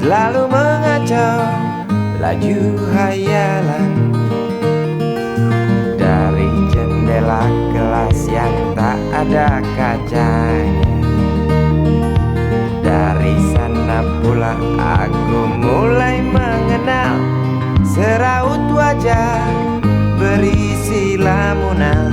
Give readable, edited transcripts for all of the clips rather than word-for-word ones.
selalu mengacau laju hayalan. Dari jendela kelas yang tak ada kacanya, dari sana pula aku mulai mengenal seraut wajah berisi lamunan.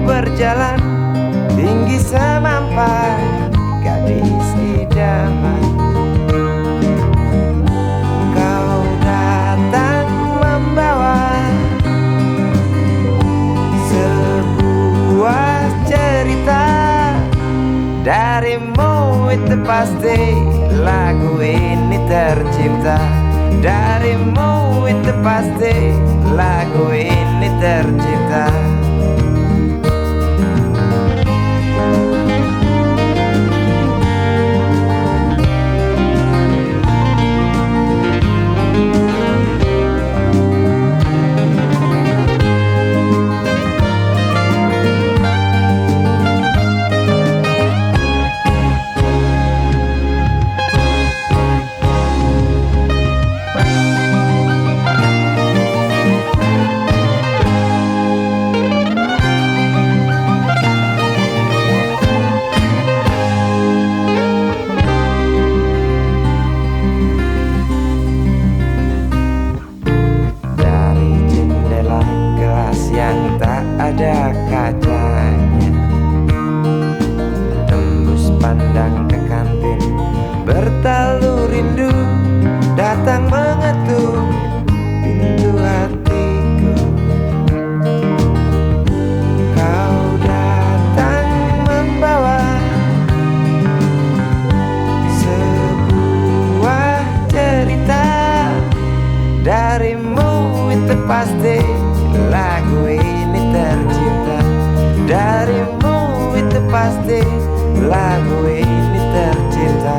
Berjalan tinggi semampai gadis idaman. Kau datang membawa sebuah cerita. Darimu itu pasti lagu ini tercipta. Darimu itu pasti lagu ini tercipta. Ada kacanya, tembus pandang ke kantin, bertalu rindu datang mengetuk pintu hatiku. Kau datang membawa sebuah cerita. Darimu itu pasti lagu ini tercipta. Darimu itu pasti lagu ini tercipta.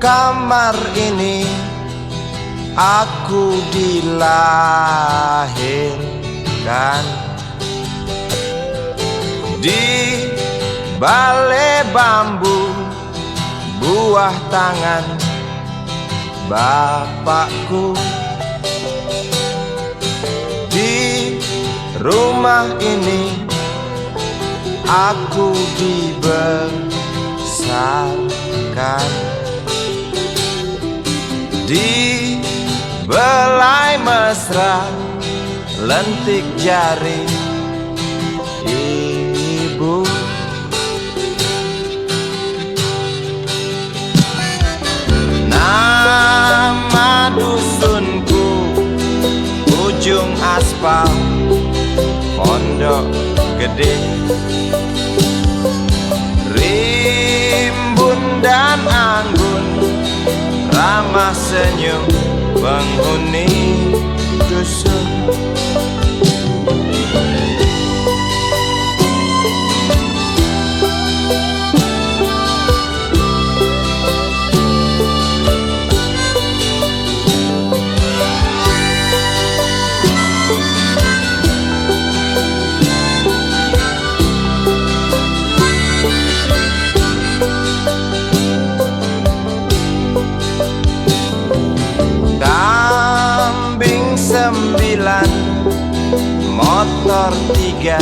Kamar ini aku dilahirkan, di balai bambu buah tangan bapakku. Di rumah ini aku dibesarkan, di belai mesra lentik jari ibu. Nama dusunku ujung aspal Pondok Gede. Rimbun dan anggun ramah senyum penghuni dusun. 3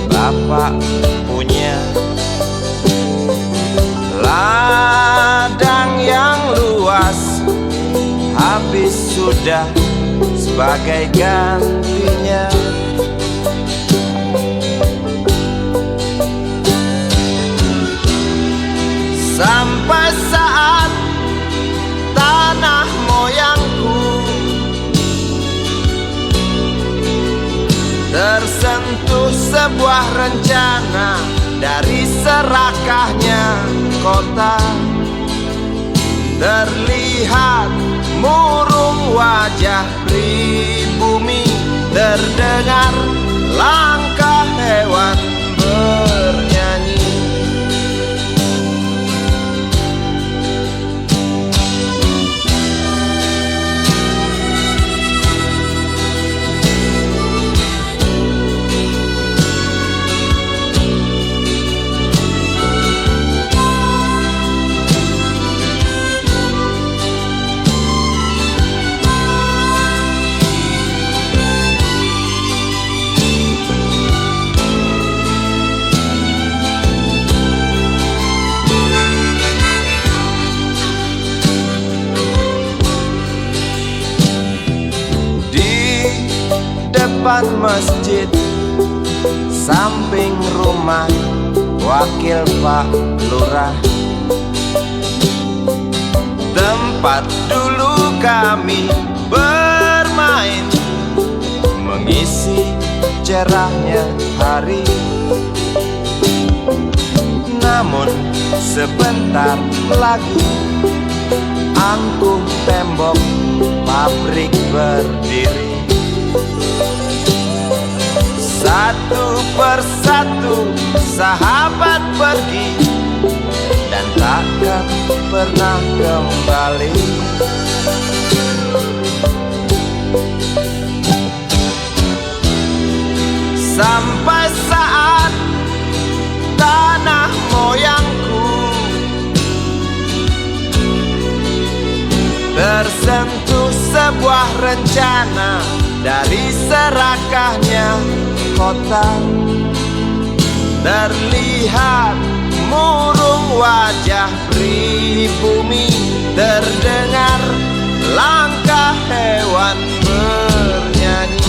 Bapak punya ladang yang luas, habis sudah sebagai gantinya. Sampai saat tanah moyangku tersentuh sebuah rencana dari serakahnya kota, terlihat murung wajah pribumi, terdengar langkah hewan bernyanyi. Depan masjid, samping rumah wakil Pak Lurah, tempat dulu kami bermain, mengisi cerahnya hari. Namun sebentar lagi angkuh tembok pabrik berdiri. Satu persatu sahabat pergi dan takkan pernah kembali. Sampai saat tanah moyangku tersentuh sebuah rencana dari serakahnya kota, terlihat murung wajah pribumi, terdengar langkah hewan bernyanyi.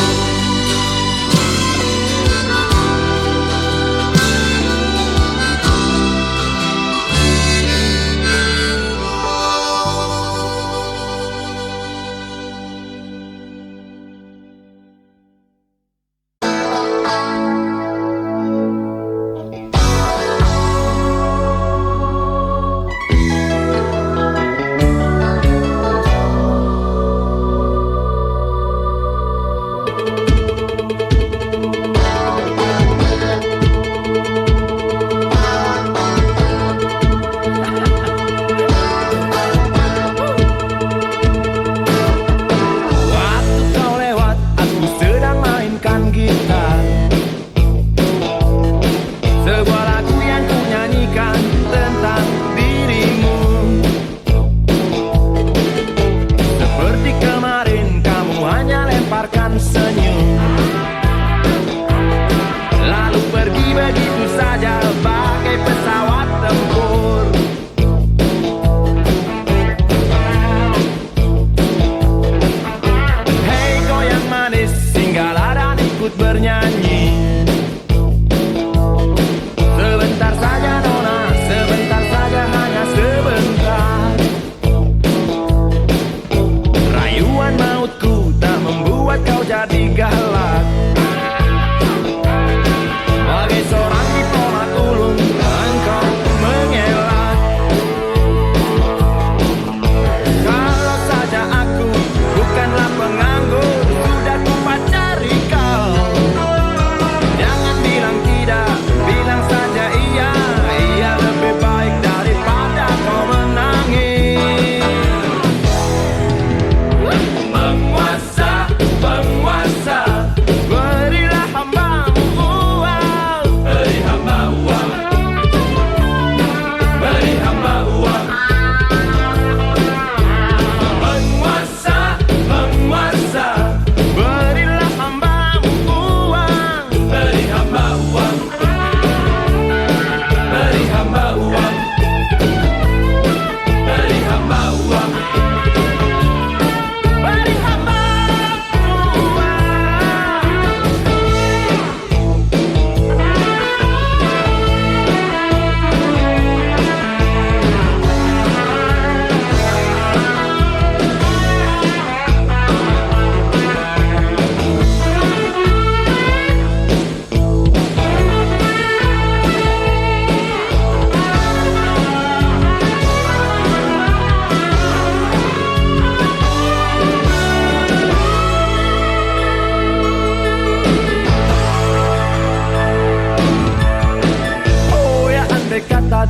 Bagai seorang ditolak ulung,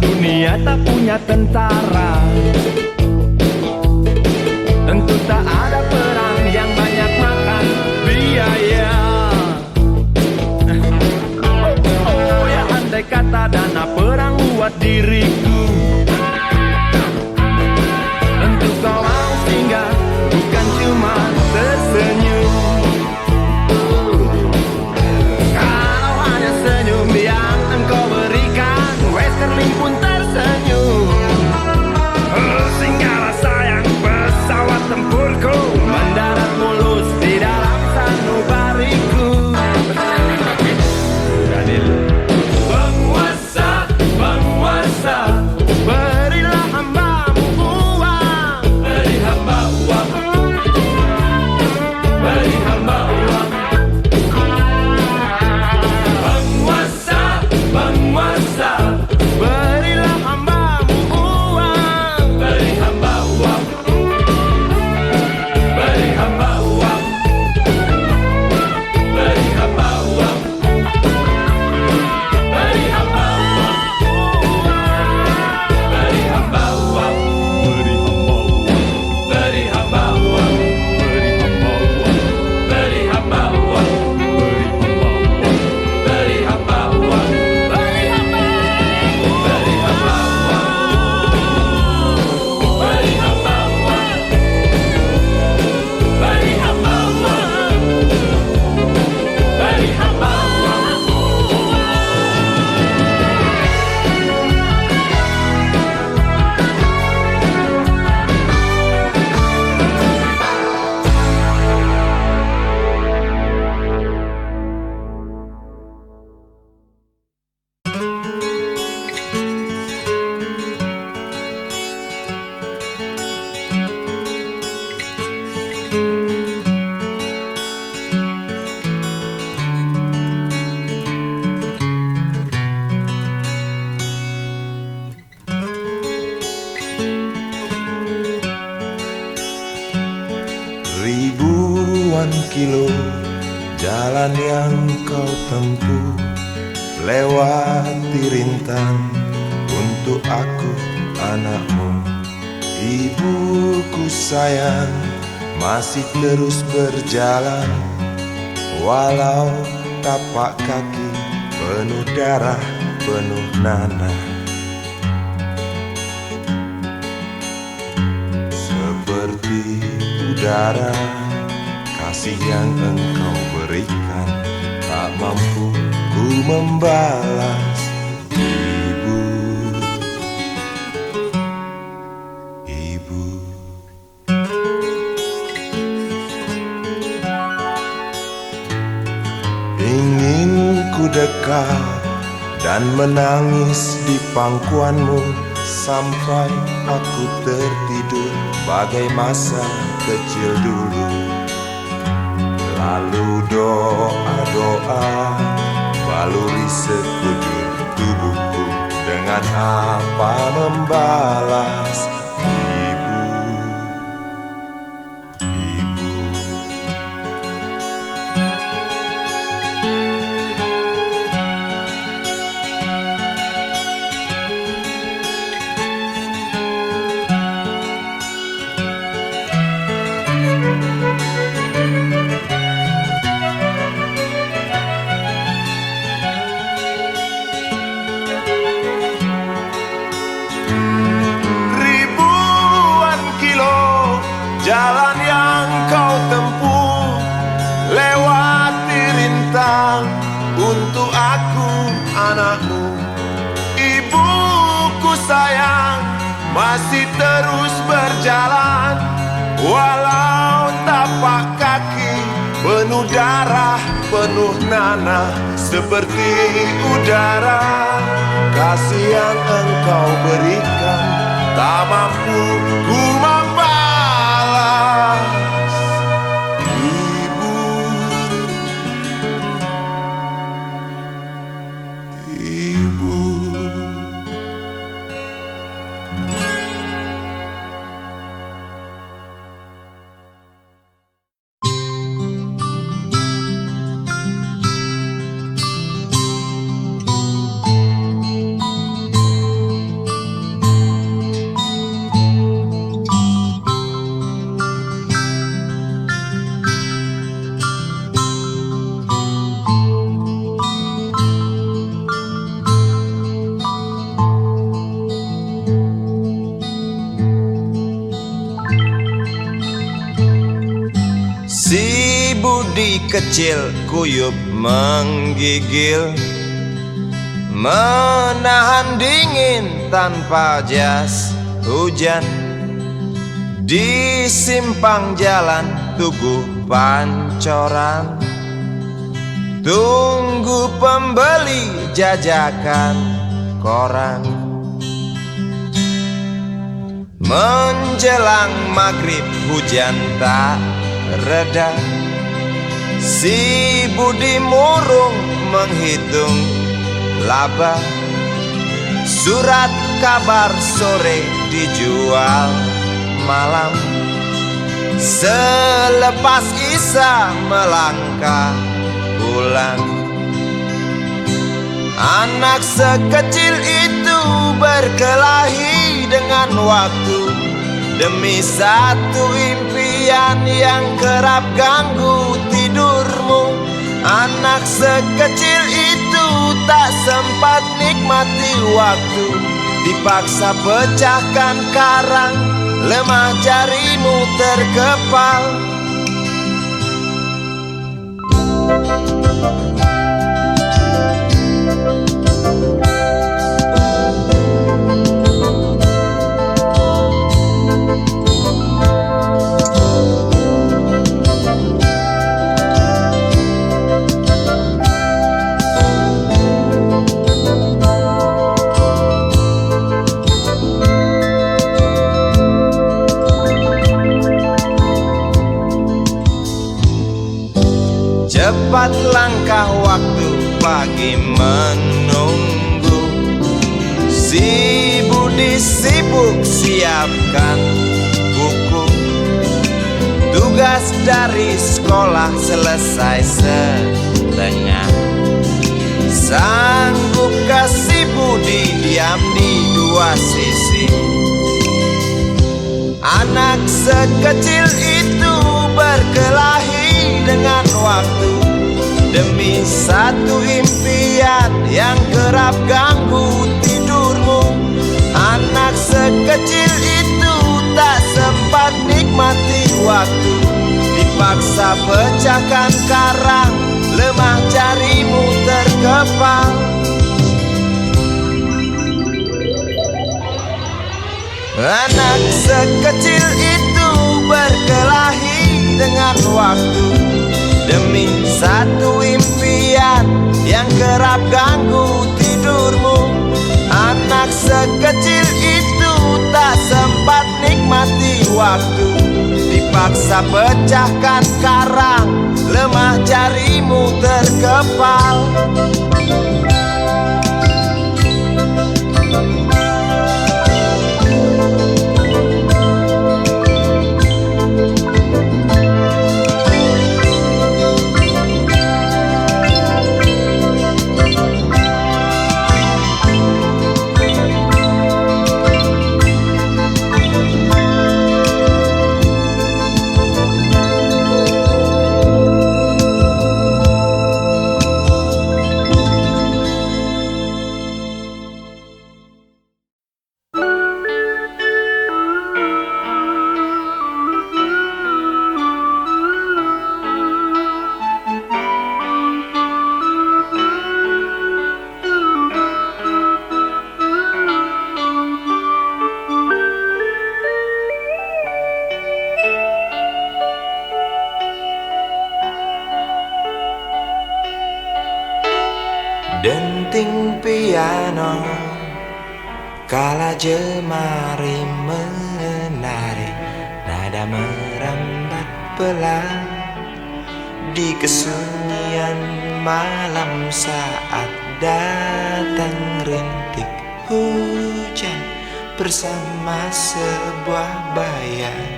dunia tak punya tentara, tentu tak ada perang yang banyak makan biaya. Oh ya, andai kata dana perang buat diriku, tentu kau mau singgah, bukan cuma tersenyum. Kalau hanya senyum yang engkau berikan, Westerling pun tersenyum. Singgahlah sayang, pesawat tempurku mendarat mulus di dalam sanubariku. Daniel. Penguasa, penguasa, berilah hambamu uang. Beri hamba uang. Beri hamba uang. Penguasa, penguasa, berilah hambamu uang. Beri hamba uang. Beri hamba uang. Beri hamba uang. Beri hamba uang. Beri hamba uang. Beri hamba uang. Beri hamba uang. Beri hamba uang. Beri hamba uang. Beri hamba uang. Beri hamba uang. Beri hamba uang. Beri hamba Ribuan kilo jalan yang kau tempuh, lewati rintang untuk aku anakmu. Ibuku sayang, masih terus berjalan, walau tapak kaki penuh darah, penuh nanah. Seperti udara, kasih yang engkau berikan tak mampu ku membalas. Ibu, ibu. Ingin ku dekat dan menangis di pangkuanmu sampai aku tertidur bagai masa kecil dulu. Lalu doa-doa baluri sekujur tubuhku, dengan apa membalas. Ibu, ibu. Jalan yang kau tempuh, lewati rintang untuk aku anakmu. Ibuku sayang, masih terus berjalan, walau tapak kaki penuh darah, penuh nanah. Seperti udara, kasih yang engkau berikan tak mampu ku membalas. Ibu, ibu. Budi kecil kuyup menggigil, menahan dingin tanpa jas hujan. Di simpang jalan Tugu Pancoran, tunggu pembeli jajakan koran. Menjelang maghrib hujan tak reda, si Budi murung menghitung laba. Surat kabar sore dijual malam. Selepas Isya melangkah pulang. Anak sekecil itu berkelahi dengan waktu demi satu impian yang kerap ganggu tidurmu. Anak sekecil itu tak sempat nikmati waktu, dipaksa pecahkan karang, lemah jarimu terkepal. Cepat langkah waktu, pagi menunggu. Si Budi sibuk siapkan buku. Tugas dari sekolah selesai setengah. Sanggup kasih Budi diam di dua sisi. Anak sekecil itu berkelahi dengan waktu demi satu impian yang kerap ganggu tidurmu. Anak sekecil itu tak sempat nikmati waktu, dipaksa pecahkan karang, lemah jarimu terkepal. Anak sekecil itu berkelahi dengan waktu demi satu impian yang kerap ganggu tidurmu. Anak sekecil itu tak sempat nikmati waktu, dipaksa pecahkan karang, lemah jarimu terkepal. Denting piano kala jemari menari, nada merambat pelan di kesunyian malam saat datang rintik hujan bersama sebuah bayang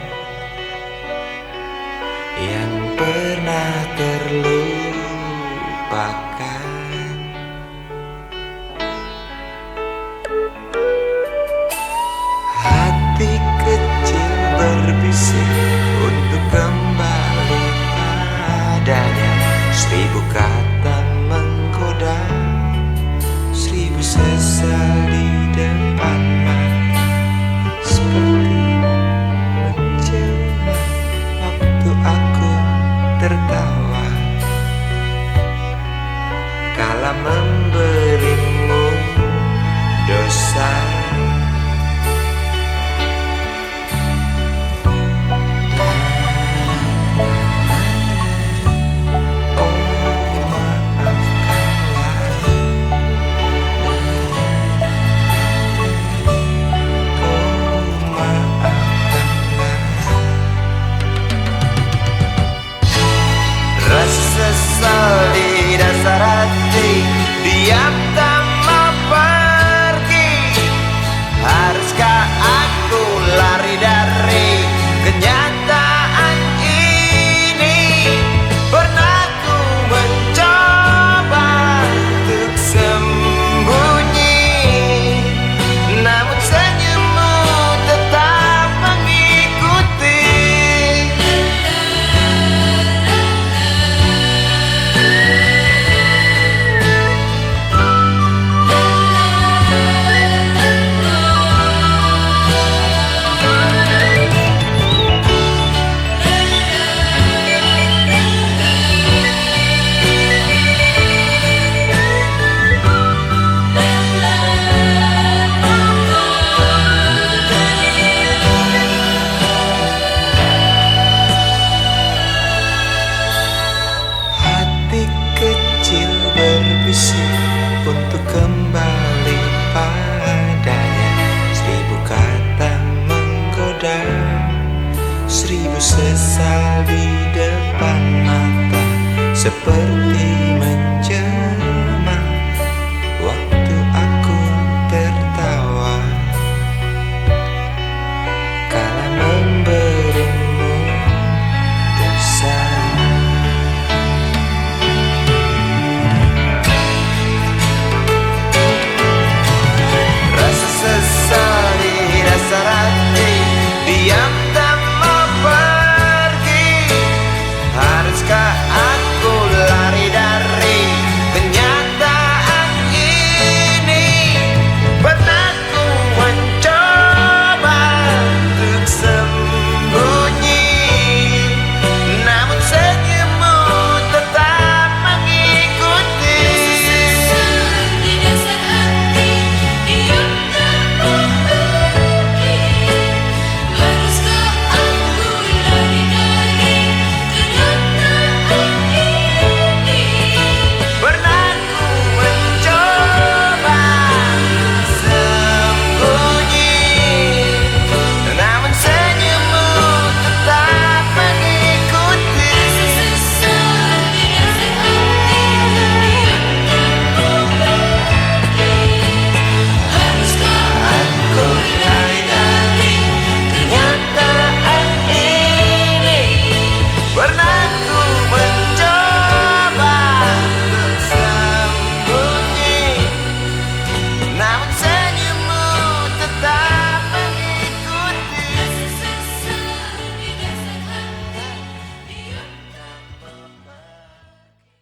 yang pernah terlupakan. Berbisik untuk kembali padanya. 1000 kata menggoda, 1000 sesal di depan mata, seperti menjelma waktu aku kembali padanya. 1000 kata menggoda, 1000 sesal di depan mata, seperti menjelma waktu aku tertawa kala memberimu dosa. Rasa sesal di dasar hati, diam tak mau pergi. Haruskah aku lari dari kenyataan ini? Pernah ku mencoba untuk sembunyi, namun senyummu tetap mengikuti. Di dasar hati, diam tak mau pergi. Haruskah aku lari dari kenyataan ini? Pernah ku mencoba sembunyi, namun senyummu tetap mengikuti. Sesal di dasar hati, diam tak mau pergi. Haruskah aku lari dari kenyataan ini? Pernah ku mencoba untuk sembunyi, namun senyummu tetap mengikuti. Sesal di dasar hati, diam tak mau pergi.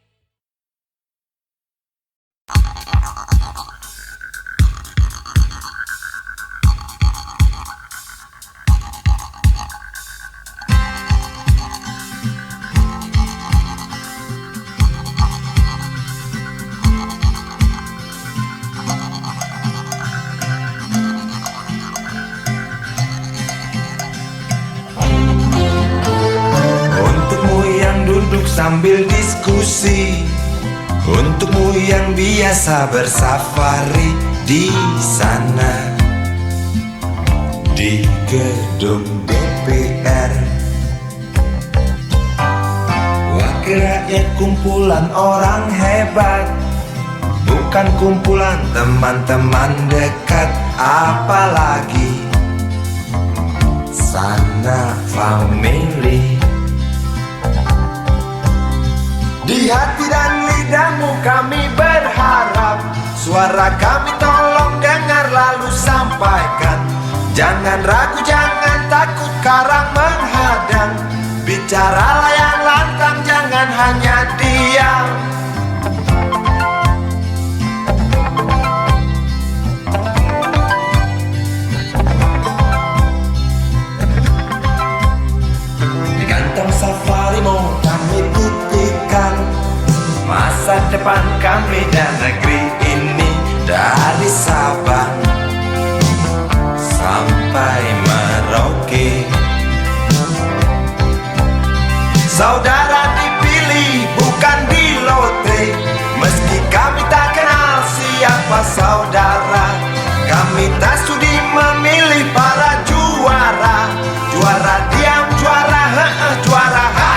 Untukmu yang duduk sambil diskusi, untukmu yang biasa bersafari di sana, di gedung DPR. Wakil rakyat kumpulan orang hebat, bukan kumpulan teman-teman dekat, apalagi sana family. Di hati dan lidahmu kami berharap, suara kami tolong dengar lalu sampaikan. Jangan ragu, jangan takut karang menghadang, bicaralah yang lantang, jangan hanya diam. Di kantong safarimu kami titipkan masa depan kami dan negeri ini, dari Sabang sampai Merauke. Saudara dipilih bukan di lotre, meski kami tak kenal siapa saudara. Kami tak sudi memilih para juara, juara diam, juara juara ha.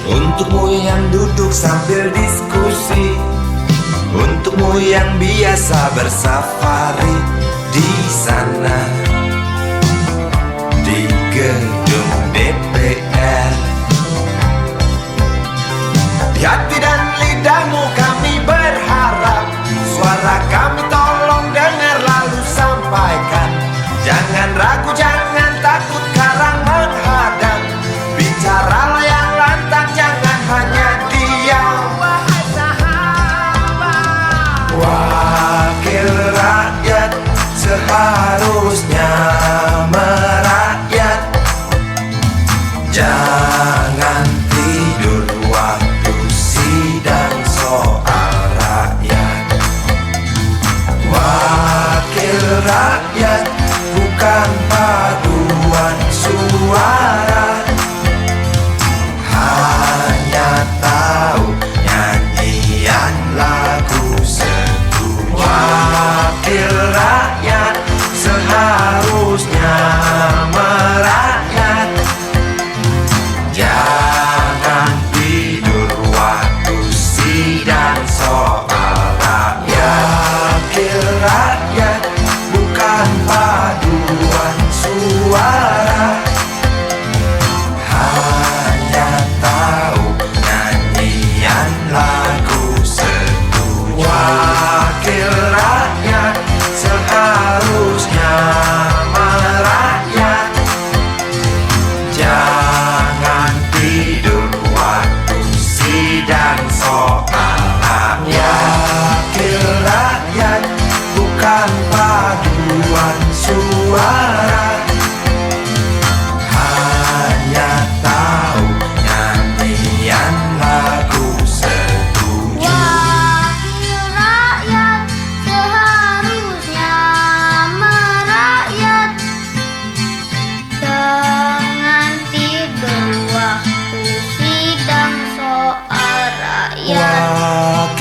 Untukmu yang duduk sambil diskusi, untukmu yang biasa bersafari di sana, di gedung DPR. Di hati dan lidahmu kami berharap, suara kami tolong dengar lalu sampaikan. Jangan ragu, jangan takut karang menghadang, bicaralah yang lantang,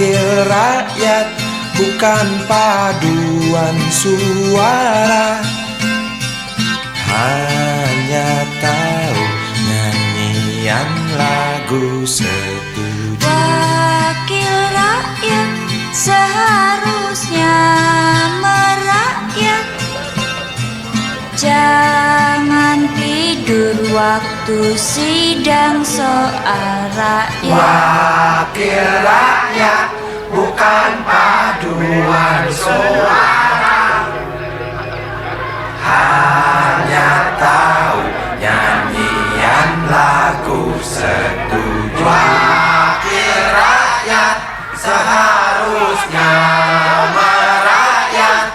wakil rakyat, bukan paduan suara. Hanya tahu nyanyian lagu setuju. Wakil rakyat seharusnya merakyat. Jangan tidur waktu sidang soal rakyat. Wakil rakyat, bukan paduan suara. Hanya tahu nyanyian lagu setuju. Wakil rakyat seharusnya merakyat.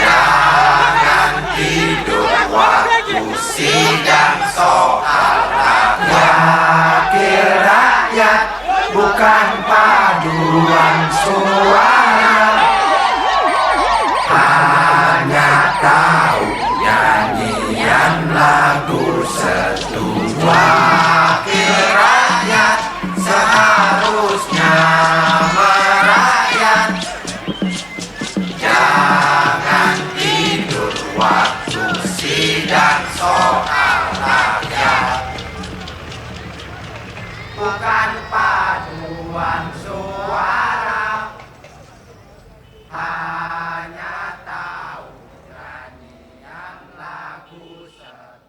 Jangan tidur waktu sidang soal rakyat. Wakil rakyat, bukan paduan suara. Hanya tahu nyanyian lagu setuju. Wakil rakyat seharusnya merakyat. Jangan tidur waktu sidang soal rakyat. Bukan paduan suara. Hanya tahu nyanyian lagu setuju.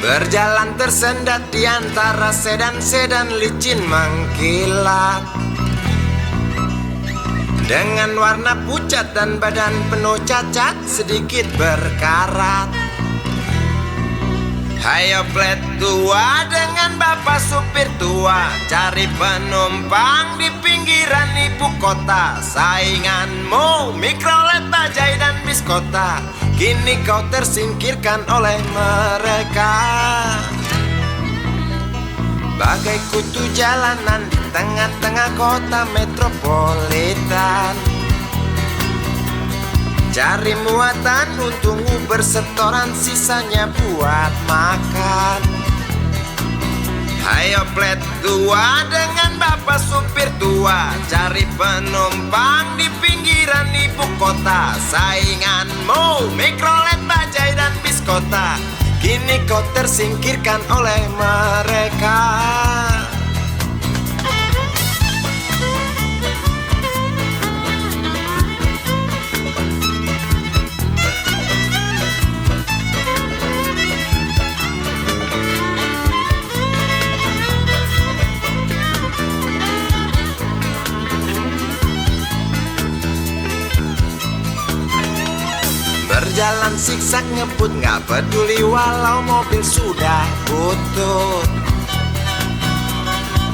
Berjalan tersendat di antara sedan-sedan licin mengkilat, dengan warna pucat dan badan penuh cacat sedikit berkarat. Hayo plet tua dengan bapak supir tua, cari penumpang di pinggiran ibu kota. Sainganmu Mikrolet, Bajai dan Biskota, kini kau tersingkirkan oleh mereka. Bagai kutu jalanan di tengah-tengah kota metropolitan, cari muatan untungmu bersetoran, sisanya buat makan. Hayo plet tua dengan bapak supir tua, cari penumpang di pinggiran ibu kota. Sainganmu Mikrolet, Bajai dan Biskota, kini kau tersingkirkan oleh mereka. Berjalan siksak ngebut, gak peduli walau mobil sudah butut.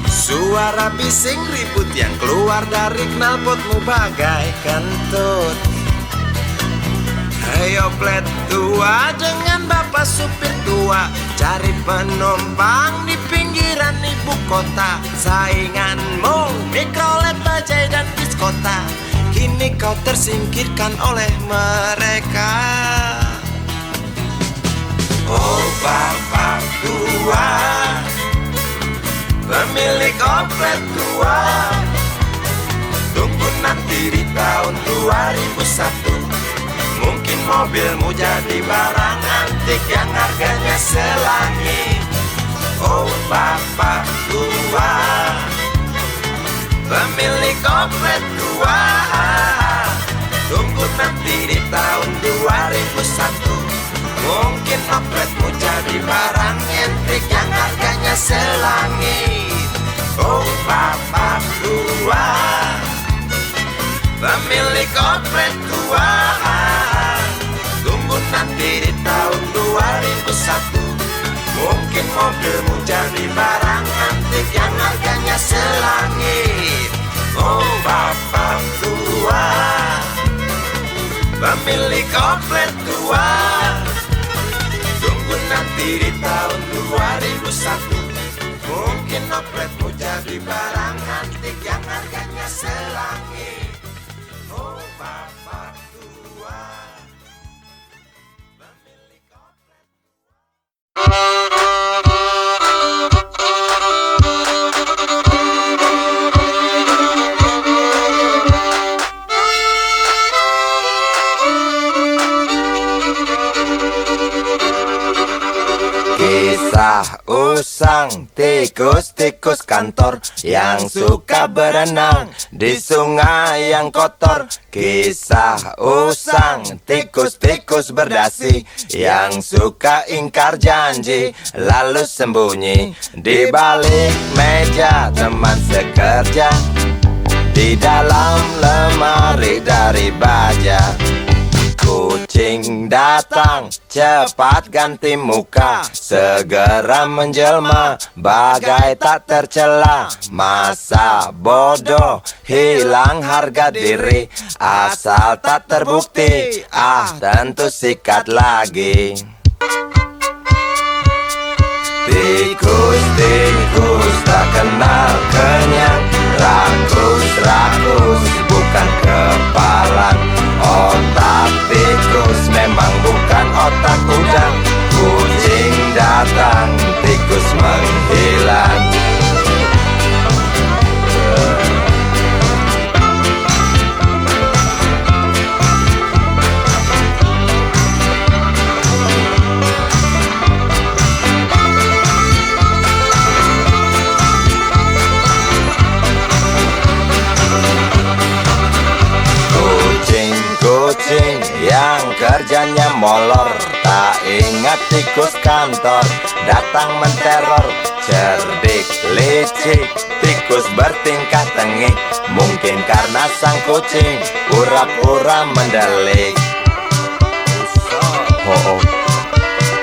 Suara bising ribut yang keluar dari knalpotmu bagai kentut. Hayo plet tua dengan bapak supir tua, cari penumpang di pinggiran ibu kota. Sainganmu Mikrolet, Bajai dan Biskota, kini kau tersingkirkan oleh mereka. Oh bapak tua, pemilik oplet tua, tunggu nanti di tahun 2001, mungkin mobilmu jadi barang antik yang harganya selangit. Oh bapak tua, pemilik oplet tua, tunggu nanti di tahun 2001, mungkin opletmu jadi barang antik yang harganya selangit. Oh bapak tua, pemilik oplet tua, tunggu nanti di tahun 2001, mungkin mobilmu jadi barang antik yang harganya selangit. Oh bapak tua, pemilik oplet tua, tunggu nanti di tahun 2001, Opletmu jadi barang antik yang harganya selangit. Oh bapak tua, pemilik oplet. Kisah usang tikus-tikus kantor yang suka berenang di sungai yang kotor. Kisah usang tikus-tikus berdasi yang suka ingkar janji lalu sembunyi di balik meja teman sekerja, di dalam lemari dari baja. Kucing datang, cepat ganti muka, segera menjelma, bagai tak tercela. Masa bodoh, hilang harga diri, asal tak terbukti, tentu sikat lagi. Tikus-tikus tak kenal kenyang, rakus-rakus bukan kepalang. Otak tikus memang bukan otak udang. Kucing datang, tikus menghilang. Kucing yang kerjanya molor, tak ingat tikus kantor datang menteror. Cerdik licik, tikus bertingkah tengik, mungkin karena sang kucing pura-pura mendelik.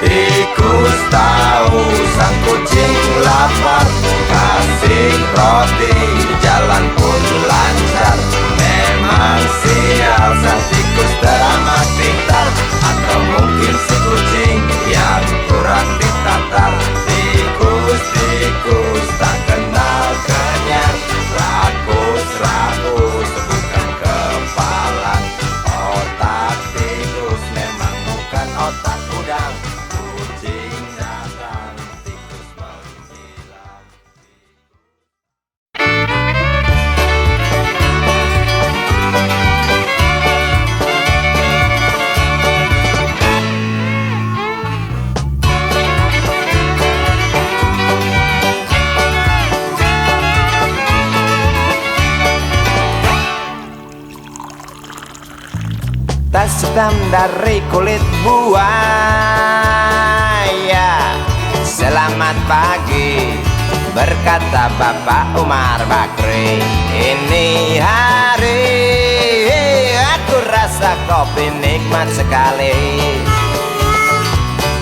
Tikus tahu sang kucing lapar, kasih roti, jalan pun lancar. Memang sial sang tikus teramat pintar, atau mungkin si kucing yang kurang ditatar. Tikus-tikus tak kenal kenyang, rakus-rakus bukan kepalang. Otak tikus memang bukan otak udang. Kucing datang, tikus menghilang. Tas hitam dari kulit buaya. Selamat pagi, berkata Bapak Umar Bakri. Ini hari aku rasa kopi nikmat sekali.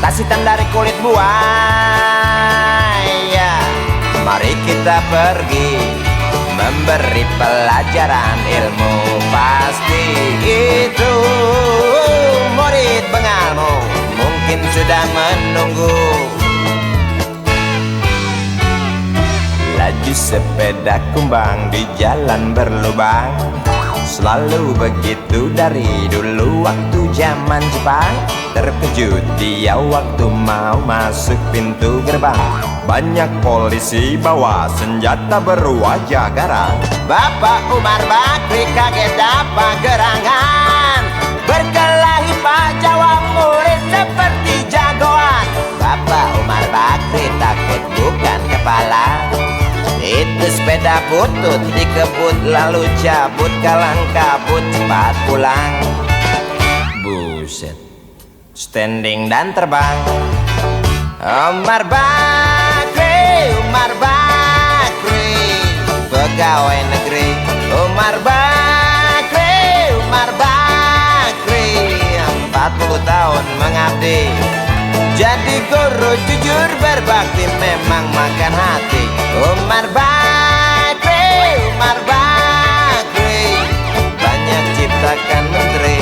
Tas hitam dari kulit buaya, mari kita pergi memberi pelajaran ilmu. Pasti itu murid pengalmu, mungkin sudah menunggu. Laju sepeda kumbang di jalan berlubang, selalu begitu dari dulu waktu zaman Jepang. Terkejut dia waktu mau masuk pintu gerbang, banyak polisi bawa senjata berwajah garang. Bapak Umar Bakri kaget dapat gerangan, berkelahi Pak jawab murid seperti jagoan. Bapak Umar Bakri takut bukan kepala, itu sepeda butut dikebut lalu cabut, kalang kabut cepat pulang. Buset, standing dan terbang. Umar Bakri, Umar Bakri, pegawai negeri. Umar Bakri, Umar Bakri, 40 tahun mengabdi, jadi guru jujur berbakti, memang makan hati. Umar Bakri, Umar Bakri, banyak ciptakan menteri.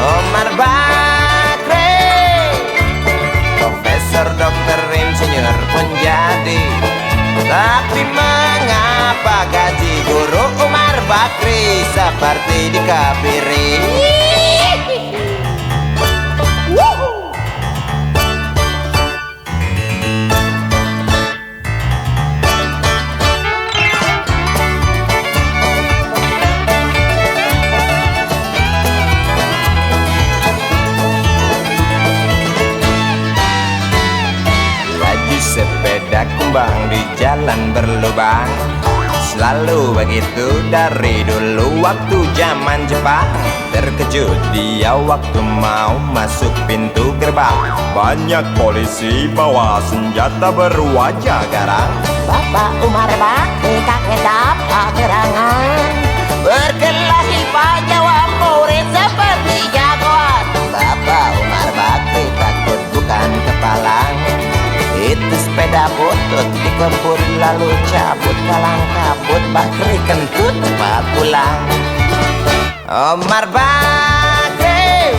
Umar Bakri, profesor, dokter, insinyur pun jadi. seperti dikebiri. Sepeda kumbang di jalan berlubang, selalu begitu dari dulu waktu zaman Jepang. Terkejut dia waktu mau masuk pintu gerbang, banyak polisi bawa senjata berwajah garang. Bapak Umar Bakri kakek dapat gerangan, berkelahi Pak Jawa murid seperti jagoan. Bapak Umar Bakri takut bukan kepalang, itu sepeda butut dikebur lalu cabut kalang kabut. Bakri kentut cepat pulang. Umar Bakri,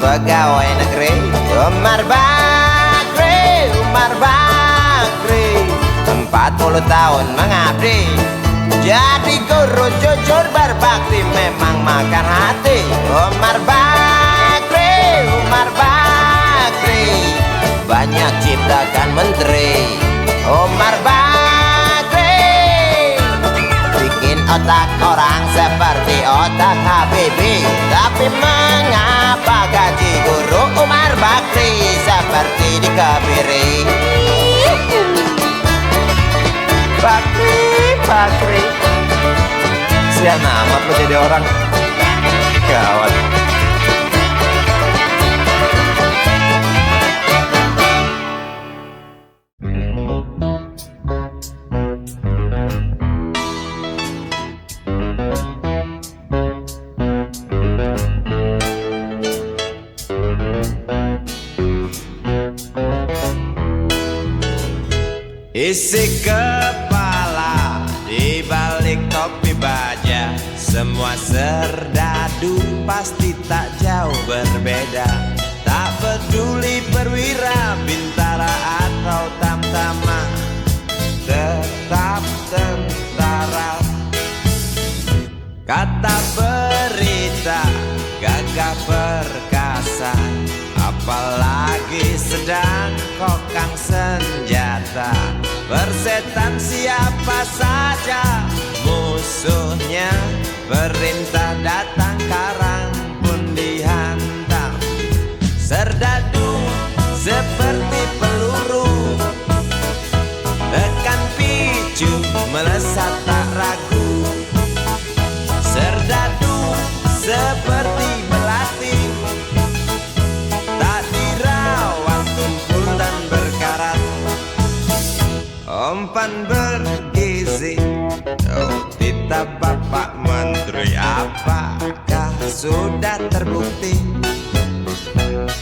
pegawai negeri. Umar Bakri, 40 tahun mengabdi, jadi guru jujur berbakti memang makan hati. Umar Bakri, banyak ciptakan menteri. Umar Bakri bikin otak orang seperti otak Habibie. Tapi mengapa gaji guru Umar Bakri seperti dikebiri? Bakri sian amat lo jadi orang gawat. Isi kepala di balik topi baja, semua serdadu pasti tak jauh berbeda. Tak peduli perwira, bintara atau tamtama, tetap tentara. Kata berita gagah perkasa, apalagi sedang kokang senjata. Persetan siapa saja musuhnya, perintah datang karang pun dihantam. Serdadu seperti peluru, tekan picu melesat tak ragu. Serdadu seperti belati, tak dirawat tumpul dan berkarat. Umpan bergizi, oh titah Bapak Menteri, apakah sudah terbukti?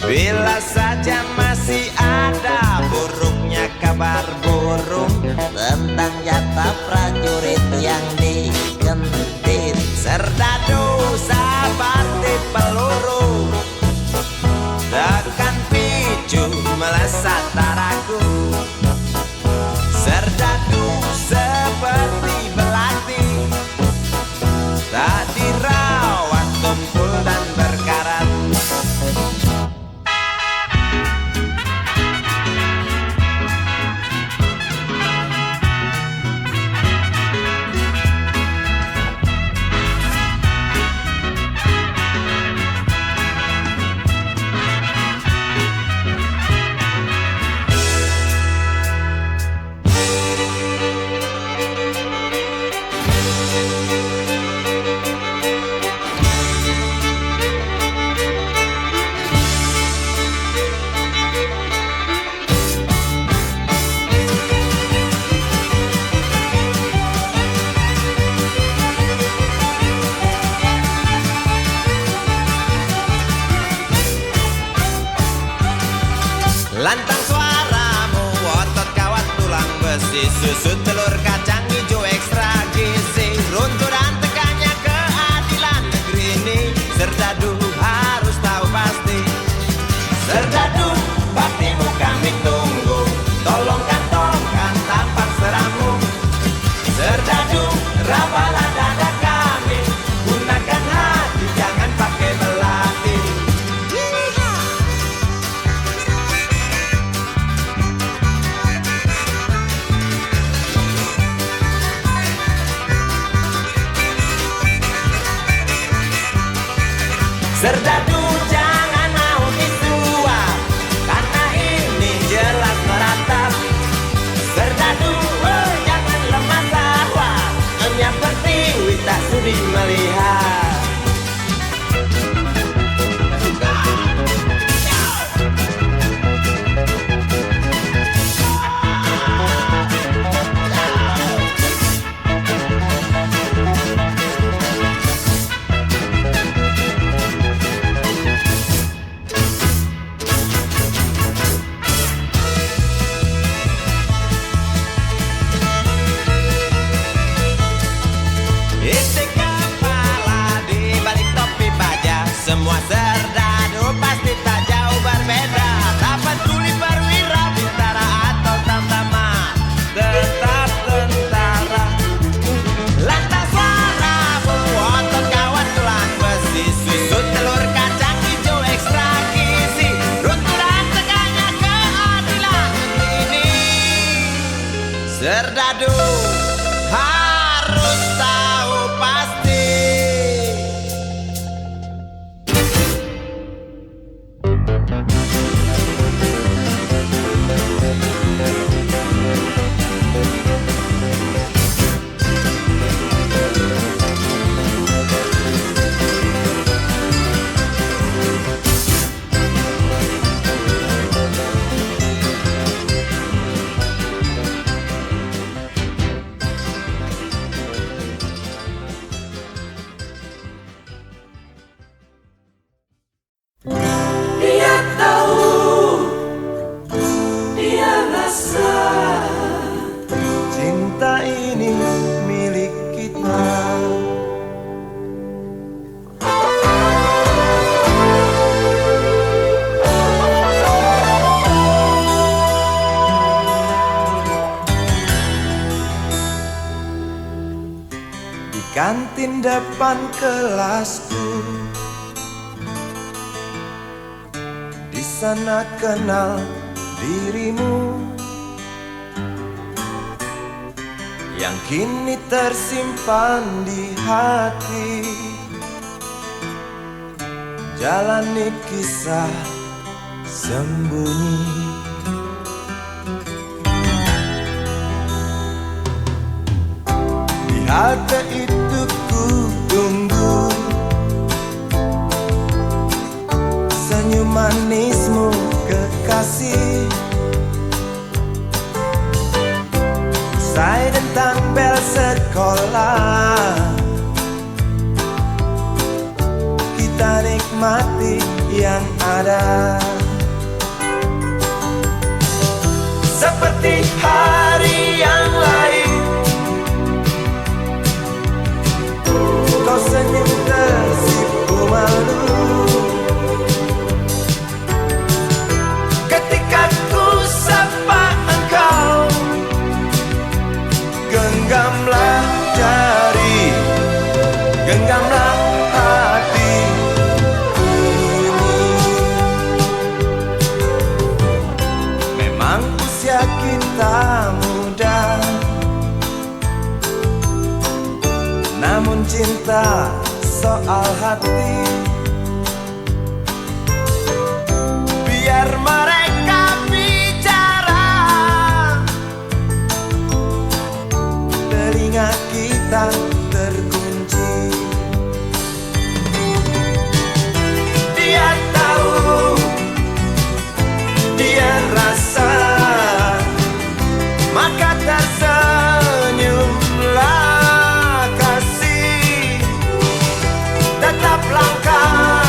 Bila saja masih ada buruknya kabar burung tentang jatah prajurit yang digentit. Serdadu seperti peluru, tekan picu melesat tak ragu. Serdadu seperti belati, tak dirawat tumpul dan berkarat. Lantang suaramu, otot kawat tulang besi, susu telur kacang hijau ekstra gizi. Runtuh dan tegaknya keadilan negeri ini, serdadu harus tahu pasti. Serdadu, baktimu kami tunggu, tolong kantongkan tampak seramu. Serdadu, rapalah Serdadu jangan mau disuap, karena ini jelas meratap. Serdadu jangan lemah sawah, yang penting tak sudi melihat. Isi kepala di balik topi baja, semua serdadu pasti tak jauh berbeda. Tak peduli perwira, bintara atau tamtama, tetap tentara. Lantas suara otot kawan tulang besi, susu telur kacang hijau ekstra gizi, runtuhan tegaknya keadilan ini. Serdadu harus tahu pasti. Dia tahu, dia rasa, cinta ini milik kita. Di kantin depan kelasku, di sana kenal dirimu, yang kini tersimpan di hati. Jalani kisah sembunyi. Di halte itu ku tunggu senyum manismu kekasih. Usai tentang bel sekolah, kita nikmati yang ada. Seperti hari yang lain, kau senyum tersipu malu ketika ku sapa engkau. Genggamlah jari, genggamlah hati ini. Memang usia kita muda, namun cinta soal hati. Biar mereka bicara, telinga kita terkunci. Dia tahu, dia rasa, maka tersenyumlah kasih. Tetap langkah,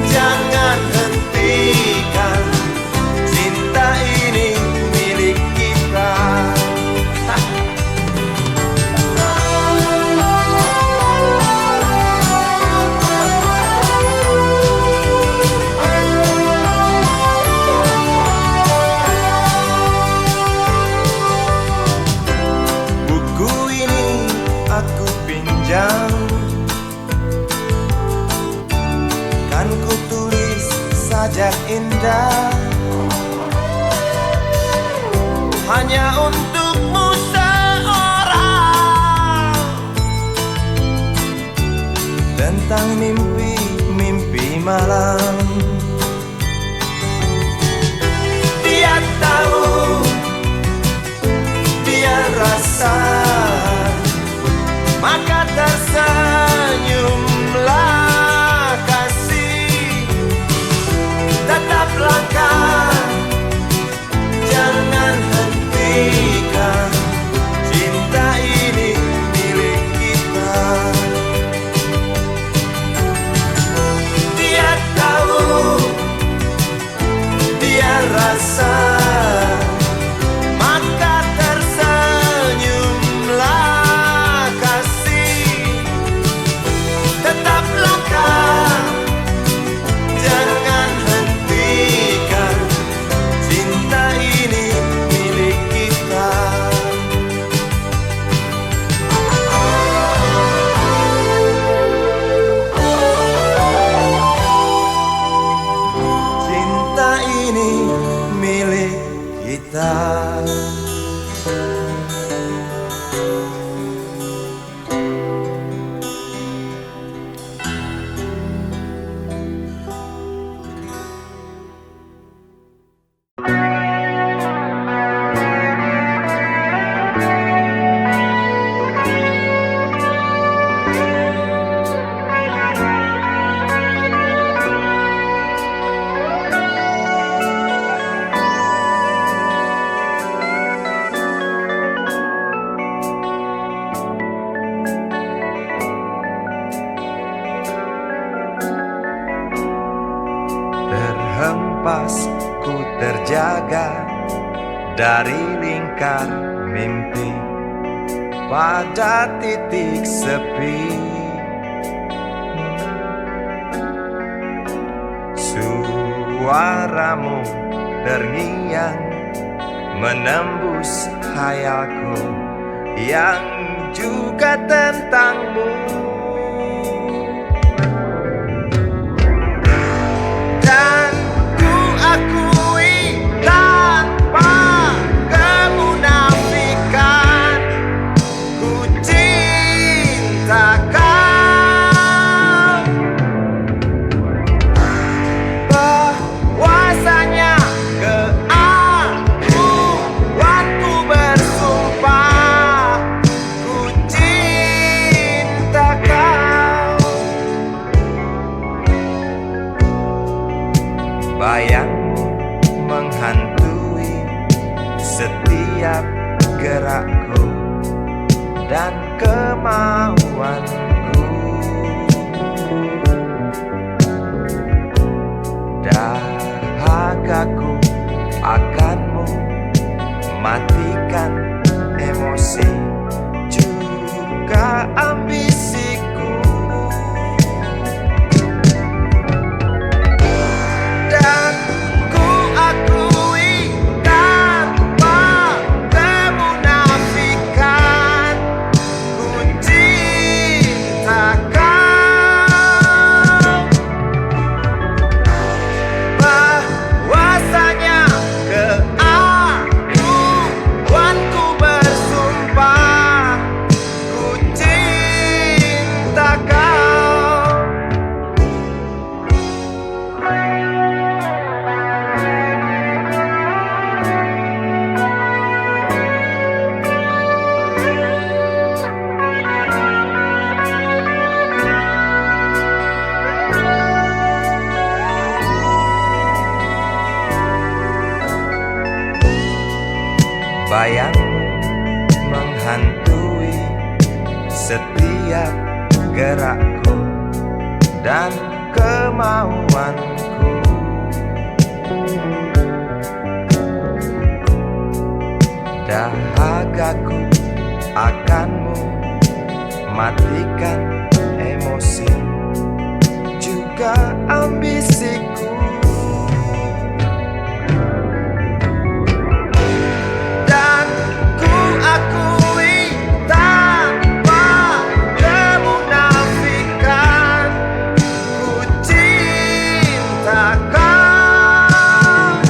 jangan hentikan, cinta ini milik kita. Buku ini aku pinjam, kan ku tulis sajak indah, hanya untukmu seorang, tentang mimpi malam. Dia tahu, dia rasa, maka tersenyumlah kasih. Tetap langkah, jangan hentikan, cinta ini milik kita. Dia tahu, dia rasa, maka tersenyumlah kasih. Tetap langkah, jangan hentikan, cinta ini milik kita. Cinta ini milik kita. Terhempas ku terjaga dari lingkar mimpi pada titik sepi. Suaramu terngiang menembus khayalku yang juga tentangmu. Dan ku akui tanpa kemunafikan, ku cinta kau. Bahwasanya keakuanku bersumpah, ku cinta kau. Bayangmu menghantui setiap gerakku dan kemauanku. Dahagaku akanmu matikan emosi juga ambisiku. Dan ku akui tanpa kemunafikan, ku cinta kau. Bahwasanya keakuanku bersumpah, ku cinta kau. Bayangmu menghantui setiap gerakku dan kemauanku. Dahagaku akanmu matikan emosi juga ambisiku. Dan ku akui tanpa kemunafikan, ku cinta kau.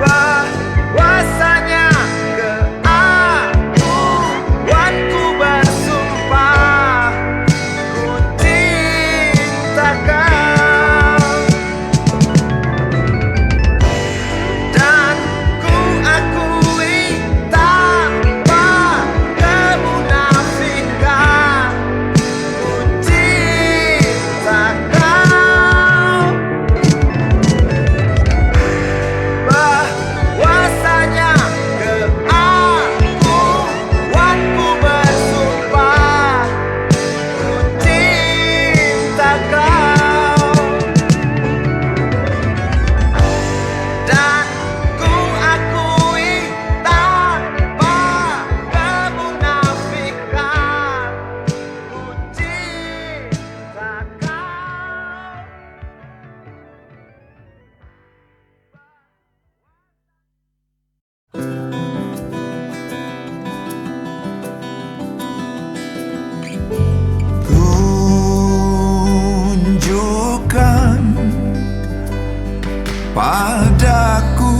Bahwasanya keakuanku bersumpah, ku cinta padaku.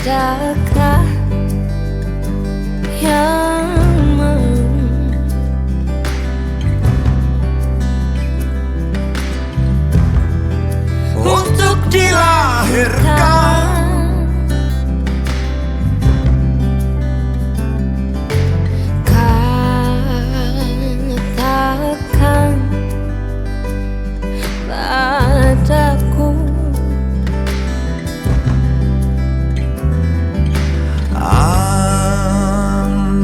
Adakah yang mau Untuk dilahirkan katakan padaku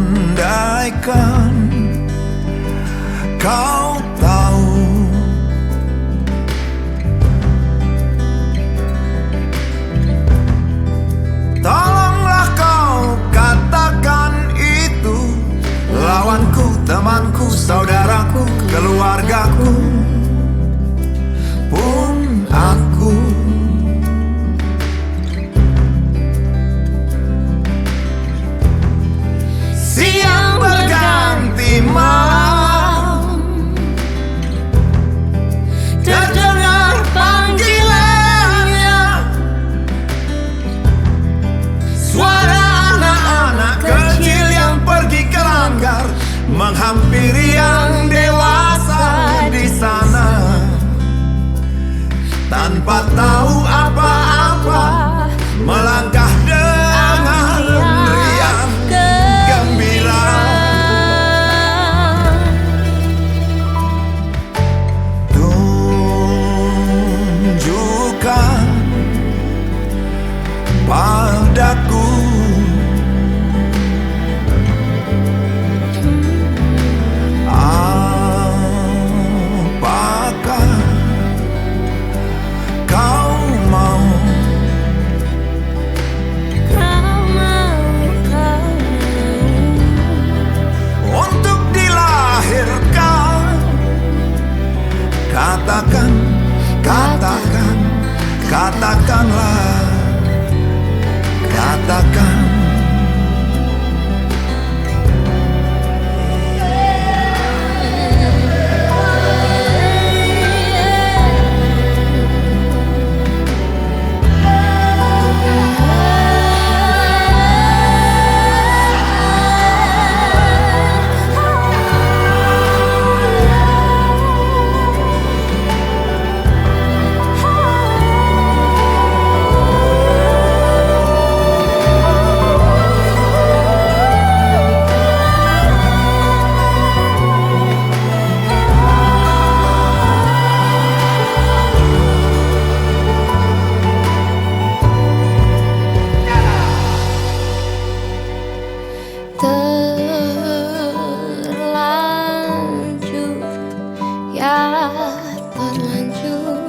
andaikan kau tahu tolonglah kau katakan itu lawanku, temanku, saudaraku, keluargaku pun aku. Siang berganti malam, terdengar panggilannya, suara anak-anak kecil yang pergi ke langgar, menghampiri yang dewasa di sana, tanpa tahu apa-apa, melangkah dengan riang gembira. Tunjukkan padaku apakah kau mau untuk dilahirkan. Katakan, katakan, katakanlah, katakan. terlanjur, ya terlanjur.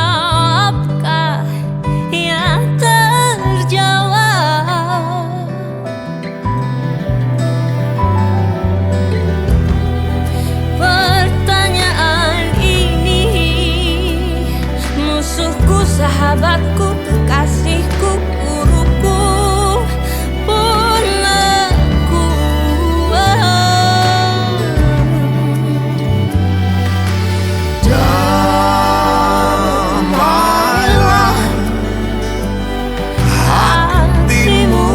Terjawabkah ya terjawab? Pertanyaan ini musuhku, sahabatku, kekasihku, guruku pun aku. Damailah hatimu,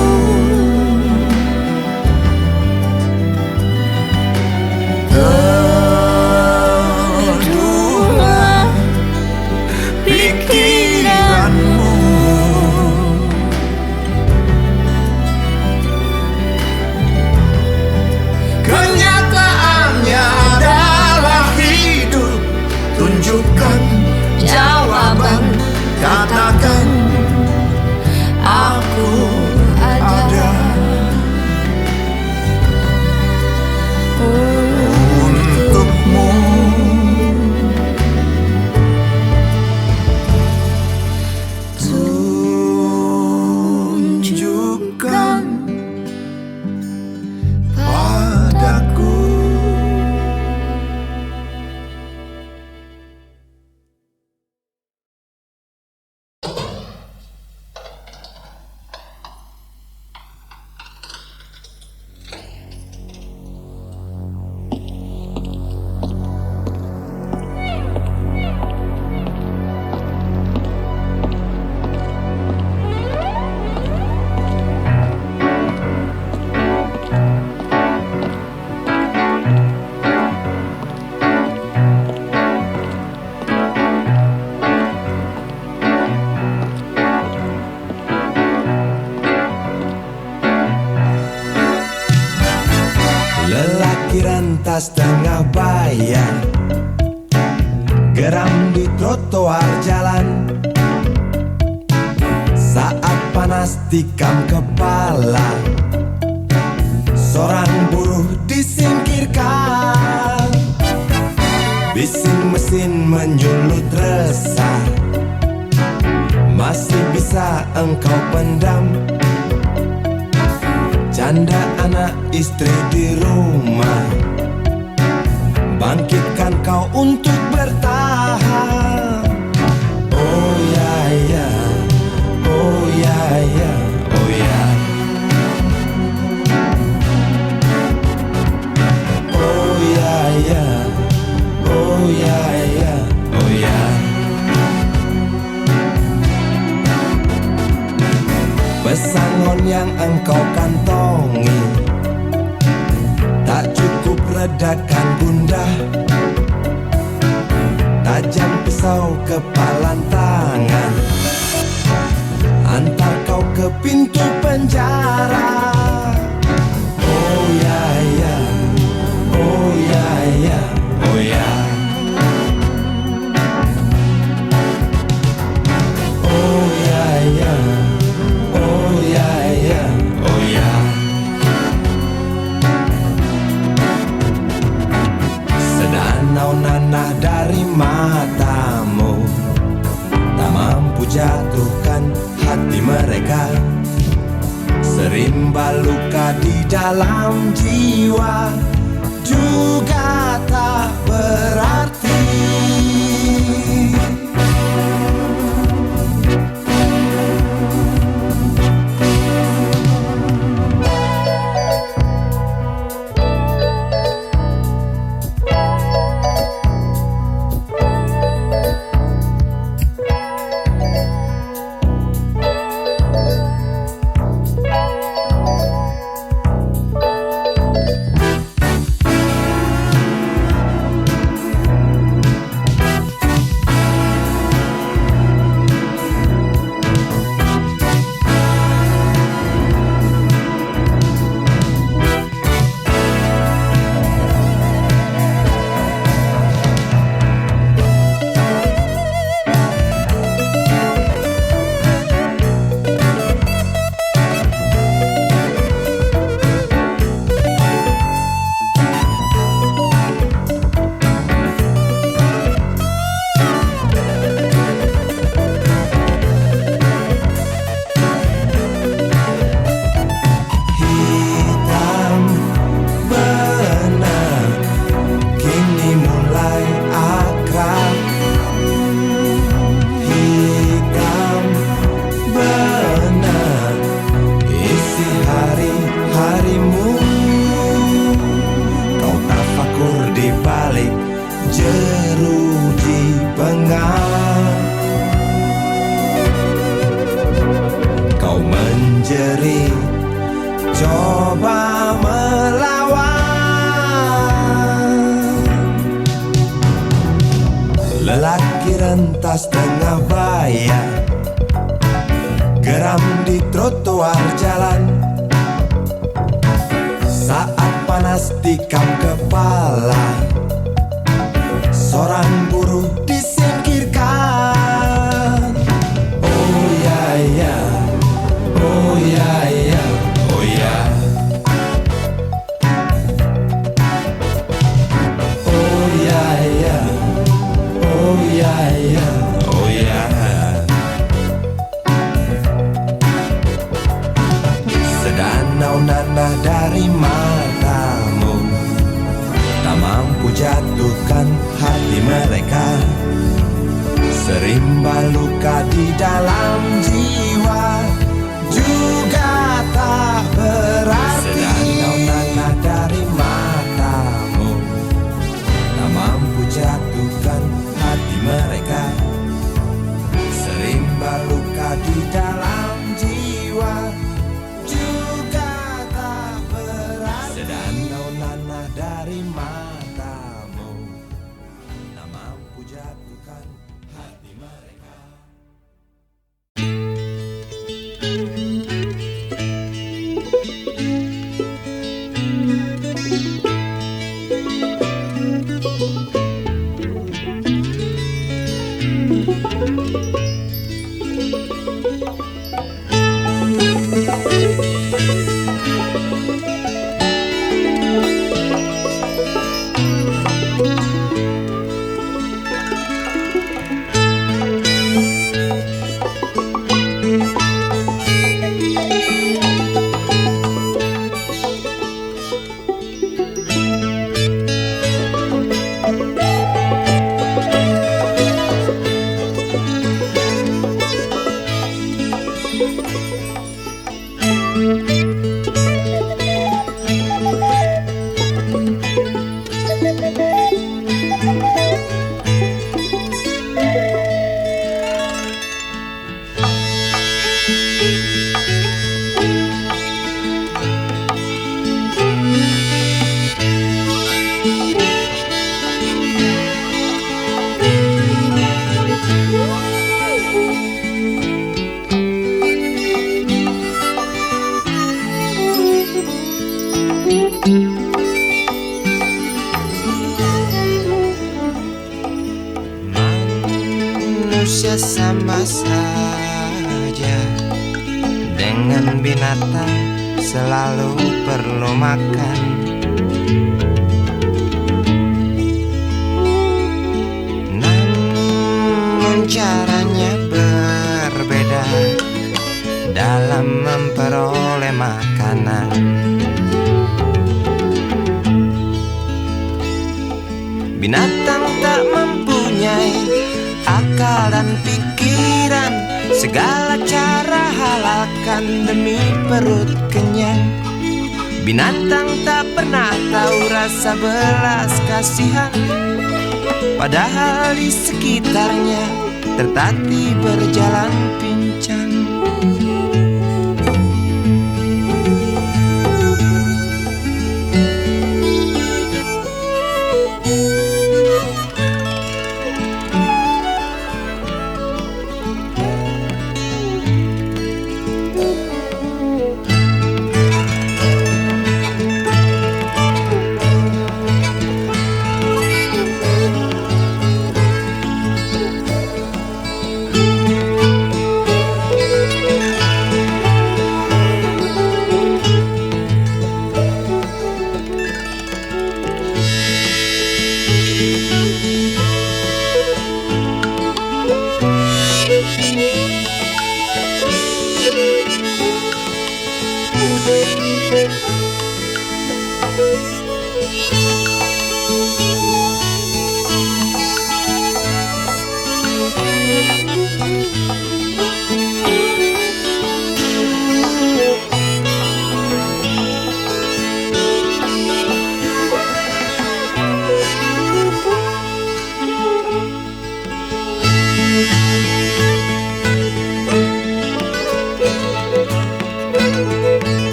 teduhlah pikiranmu. rentas tengah bayar, geram di trotoar jalan. Saat panas tikam kepala, seorang buruh disingkirkan. Bising mesin menyulut resah, masih bisa engkau pendam. Janda anak istri di rumah, bangkitkan kau untuk bertahan. Oh ya ya, oh ya ya, oh ya. Oh ya ya, oh ya ya, oh ya. Pesangon yang engkau kantongi tak cukup redakan gundah. Tajam pisau kepalan tangan, antar kau ke pintu penjara. Oh ya ya, oh ya ya, oh ya. Oh ya ya, oh ya ya, oh ya. Sedanau nanah dari matamu tak mampu jatuhkan hati mereka. Serimba luka di dalam jiwa juga tak berarti. Menjerit, coba melawan. Lelaki rentas tengah bayar, geram di trotoar jalan. Saat panas tikam kepala, seorang buruh disingkirkan. Oh ya ya, oh ya ya, oh ya. Oh ya ya, oh ya ya, oh ya. Sedanau nanah dari matamu tak mampu jatuhkan hati mereka. Serimba luka di dalam jiwa juga tak berarti. Sedanau nanah dari matamu tak mampu jatuhkan hati mereka. Serimba luka di dalam jiwa juga tak berarti. Sedanau nanah dari matamu tak mampu jatuhkan hati mereka. Manusia sama saja dengan binatang, selalu perlu makan. Namun caranya berbeda dalam memperoleh makanan. Binatang tak mempunyai akal dan pikiran, segala cara halalkan demi perut kenyang. Binatang tak pernah tahu rasa belas kasihan, padahal di sekitarnya tertatih berjalan pincang.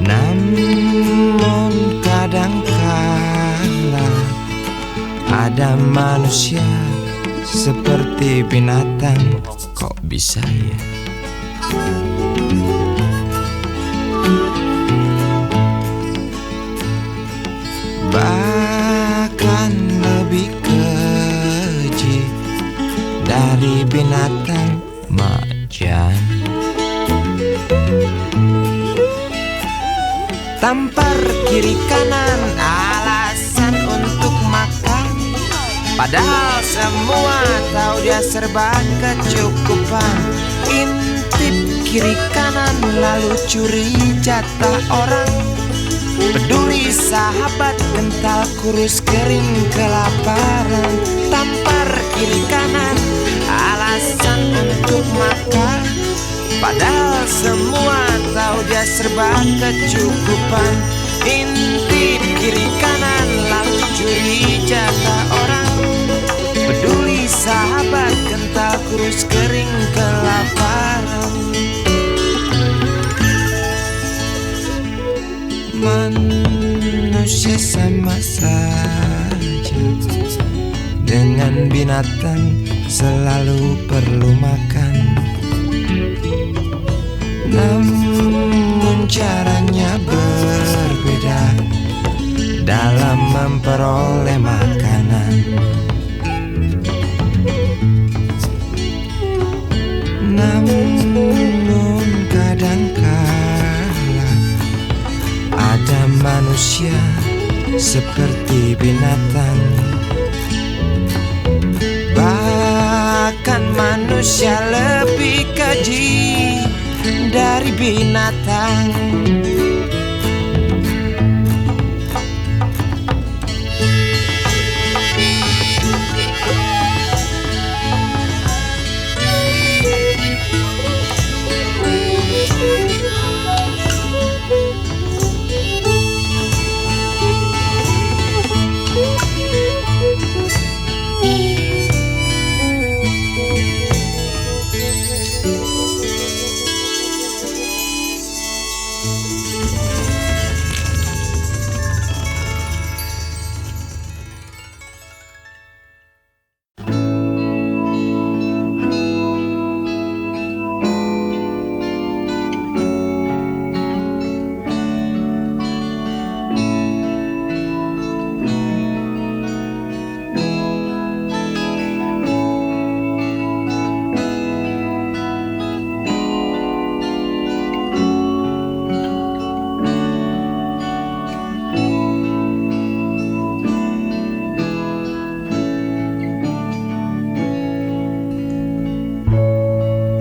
Namun kadangkala ada manusia seperti binatang, kok bisa ya? Bahkan lebih keji dari binatang macan. Tampar kiri kanan alasan untuk makan, padahal semua tahu dia serba kecukupan. Intip kiri kanan lalu curi jatah orang, peduli sahabat kental kurus kering kelaparan. Tampar kiri kanan alasan untuk makan, padahal semua tahu dia serba kecukupan. Intip kiri kanan lalu curi jatah orang, peduli sahabat kental kurus kering kelaparan. Manusia sama saja dengan binatang, selalu perlu makan. Namun caranya berbeda dalam memperoleh makanan. manusia lebih keji dari binatang.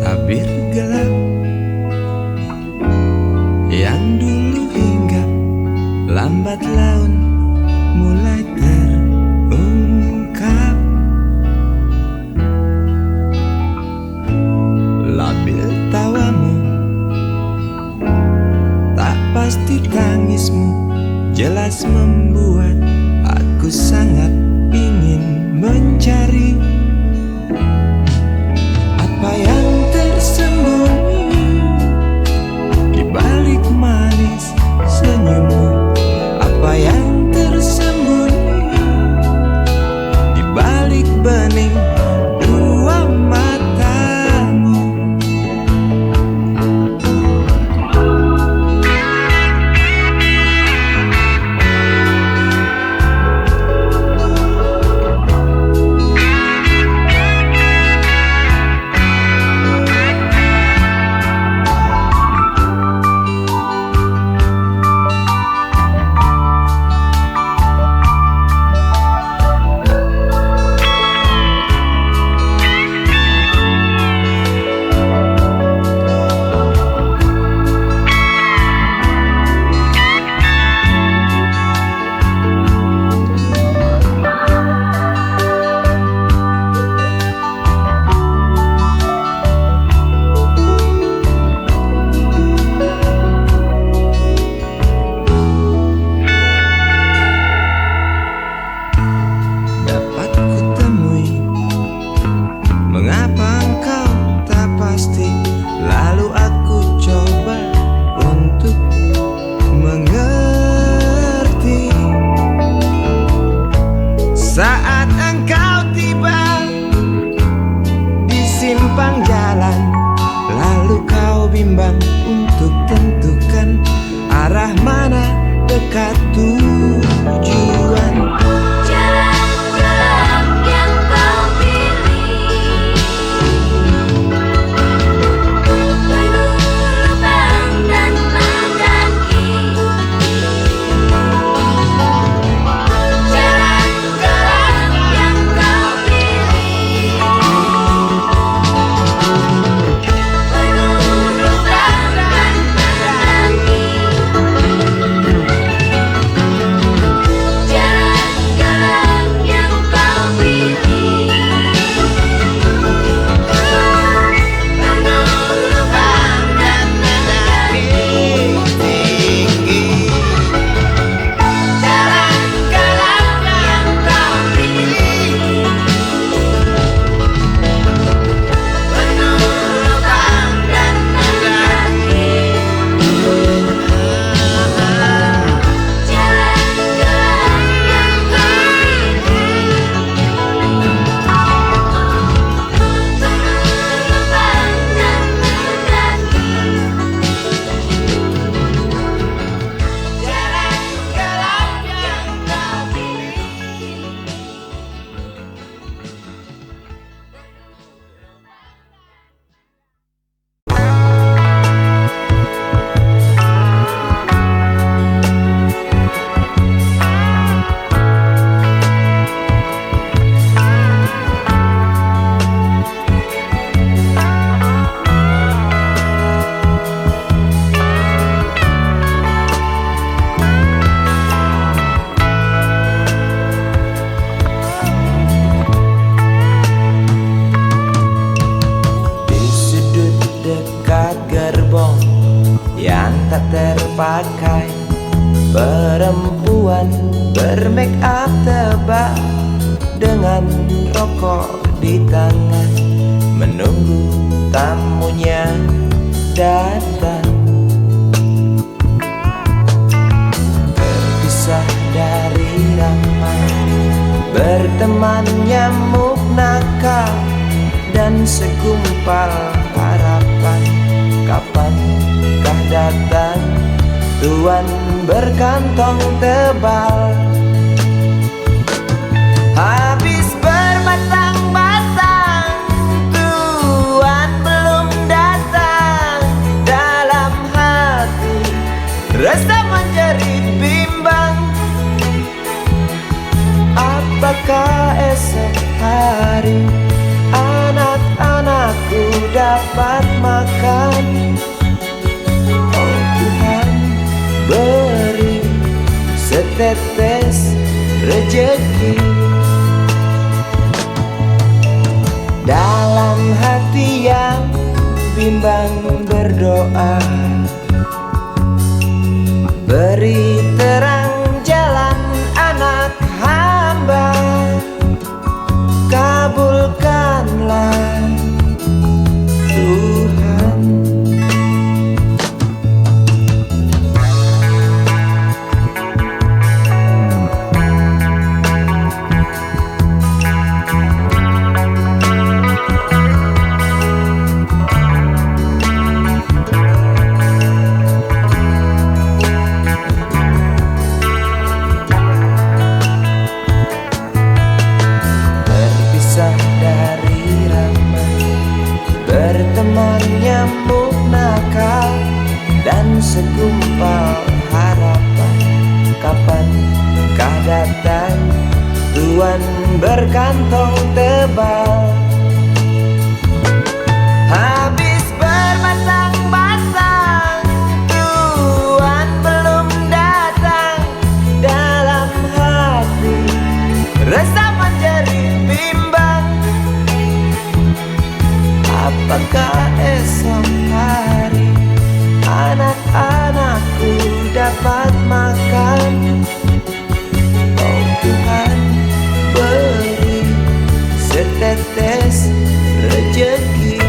Tabir gelap yang dulu hinggap, lambat laun mulai terungkap. Labil tawamu, tak pasti tangismu, jelas membuat aku sangat ingin mencari apa yang tersembunyi di balik manis senyummu, apa yang tersembunyi di balik bening dua matamu. Dapat kutemui mengapa engkau tak pasti, lalu aku coba untuk mengerti. Saat engkau tiba di simpang jalan, lalu kau bimbang untuk tentukan arah mana dekat tujuan. Jalan gelap yang kau pilih, penuh lubang dan mendaki. Jalan gelap yang kau pilih, penuh lubang dan mendaki. pakai. Perempuan bermake up tebal dengan rokok di tangan, menunggu tamunya datang. Terpisah dari ramai, berteman nyamuk nakal dan segumpal harapan. Kapankah datang tuan berkantong tebal? Habis berbatang-batang, tuan belum datang. Dalam hati rasa menjerit bimbang. Apakah esok hari anak-anakku dapat makan? Oh Tuhan, beri setetes rejeki. Dalam hati yang bimbang berdoa, beri terang jalan anak hamba. Kabulkanlah Tuhan. Terpisah dari ramai, berteman nyamuk nakal dan segumpal harapan. Kapankah datang tuan berkantong tebal? Habis berbatang-batang, tuan belum datang. Dalam hati rasa menjerit bimbang. Apakah esok hari anak-anakku dapat makan? Oh Tuhan, beri setetes rejeki.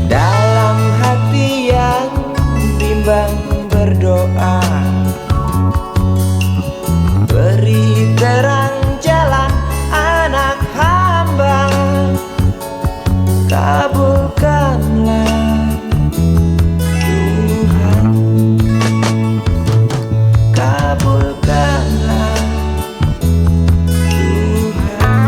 Dalam hati yang bimbang berdoa, beri terang jalan anak hamba. Kabulkanlah Tuhan, kabulkanlah Tuhan.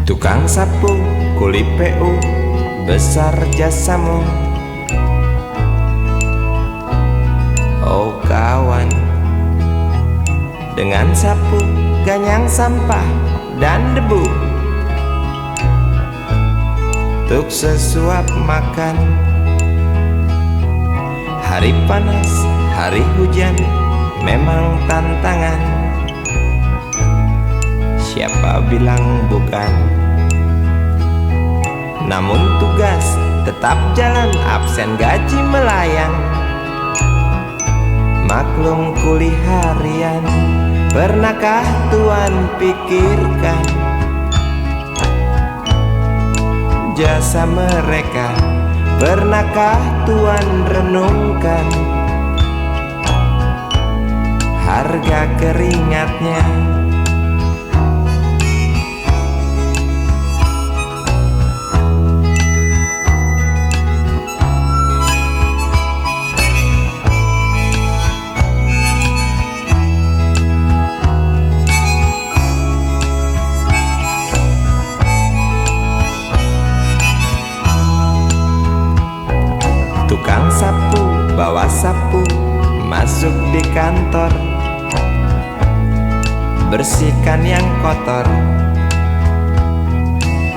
Tukang sapu, kuli PU, besar jasamu. Oh kawan, dengan sapu, ganyang sampah dan debu, untuk sesuap makan. Hari panas, hari hujan, memang tantangan. Siapa bilang bukan? Namun tugas tetap jalan, absen gaji melayang. Maklum kuli harian, pernahkah tuan pikirkan jasa mereka Pernahkah Tuhan renungkan harga keringatnya? Tukang sapu bawa sapu masuk di kantor, bersihkan yang kotor.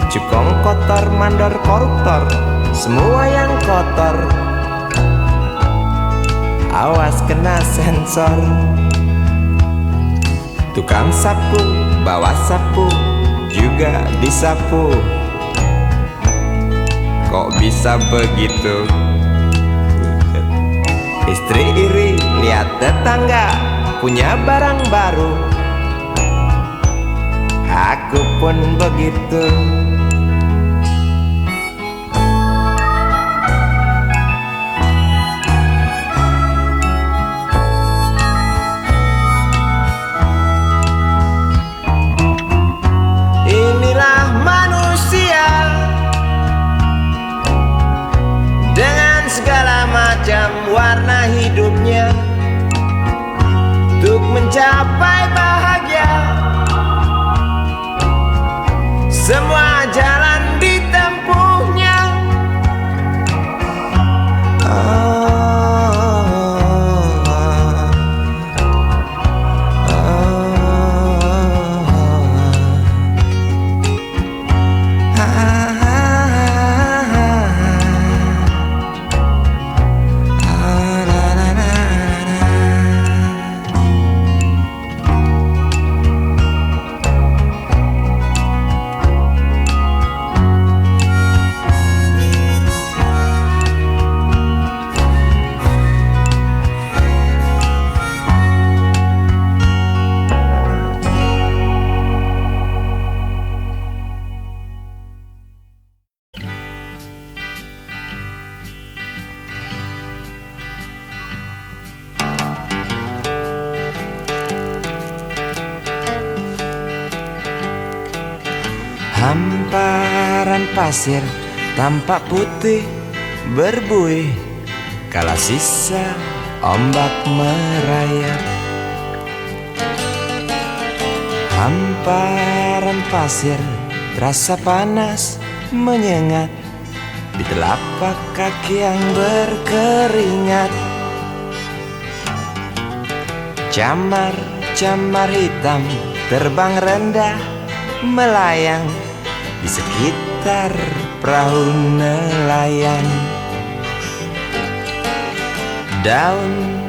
Cukong kotor, mandor, koruptor, semua yang kotor, awas kena sensor. Tukang sapu bawa sapu juga disapu. Kok bisa begitu? Istri iri lihat tetangga punya barang baru, aku pun begitu. Inilah manusia dengan segala macam warna hidupnya, untuk mencapai bahagia semua jalan ditempuhnya. Hamparan pasir tampak putih berbuih, kala sisa ombak merayap. Hamparan pasir terasa panas menyengat di telapak kaki yang berkeringat. Camar-camar hitam terbang rendah melayang di sekitar perahu nelayan. Daun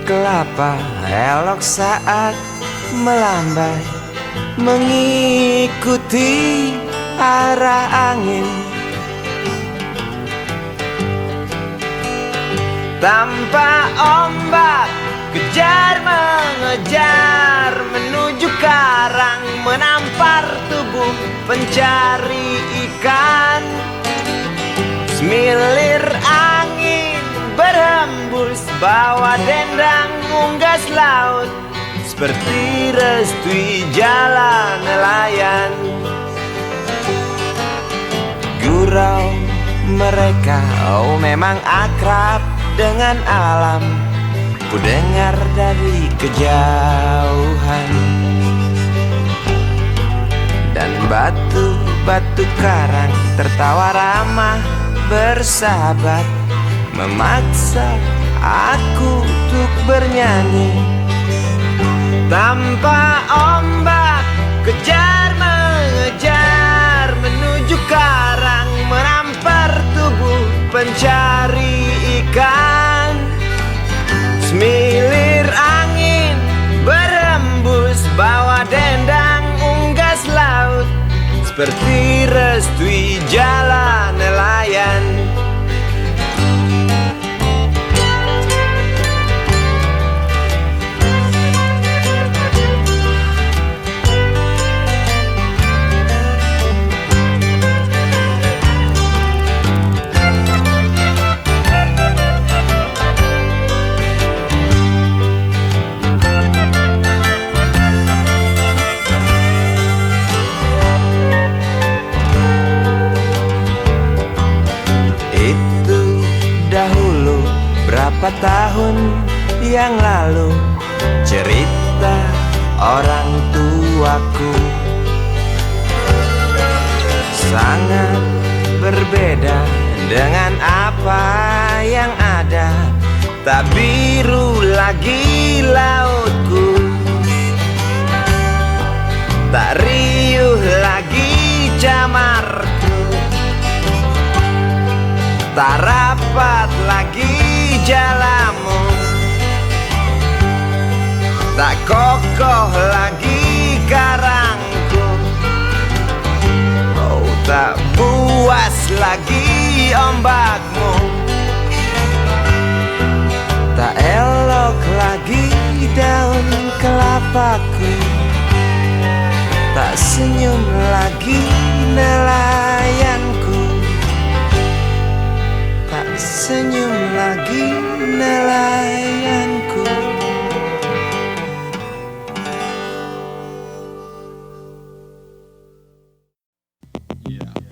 kelapa elok saat melambai mengikuti arah angin. Tanpa ombak kejar mengejar menuju karang, menampar tubuh pencari ikan. Semilir angin berhembus bawa dendang unggas laut, seperti restui jalan nelayan. Gurau mereka oh memang akrab dengan alam, ku dengar dari kejauhan. Dan batu-batu karang tertawa ramah bersahabat, memaksa aku untuk bernyanyi. Tanpa ombak kejar mengejar menuju karang, menampar tubuh pencari ikan. Semilir angin berhembus bawa dendang unggas laut, seperti restui jalan nelayan. Beberapa tahun yang lalu, cerita orang tuaku sangat berbeda dengan apa yang ada. Tak biru lagi lautku, tak riuh lagi camarku, tak rapat lagi jalamu, tak kokoh lagi karangku. Oh, tak buas lagi ombakmu, tak elok lagi daun kelapaku, tak senyum lagi nelayanku, tak senyum lagi nelayanku. Yeah.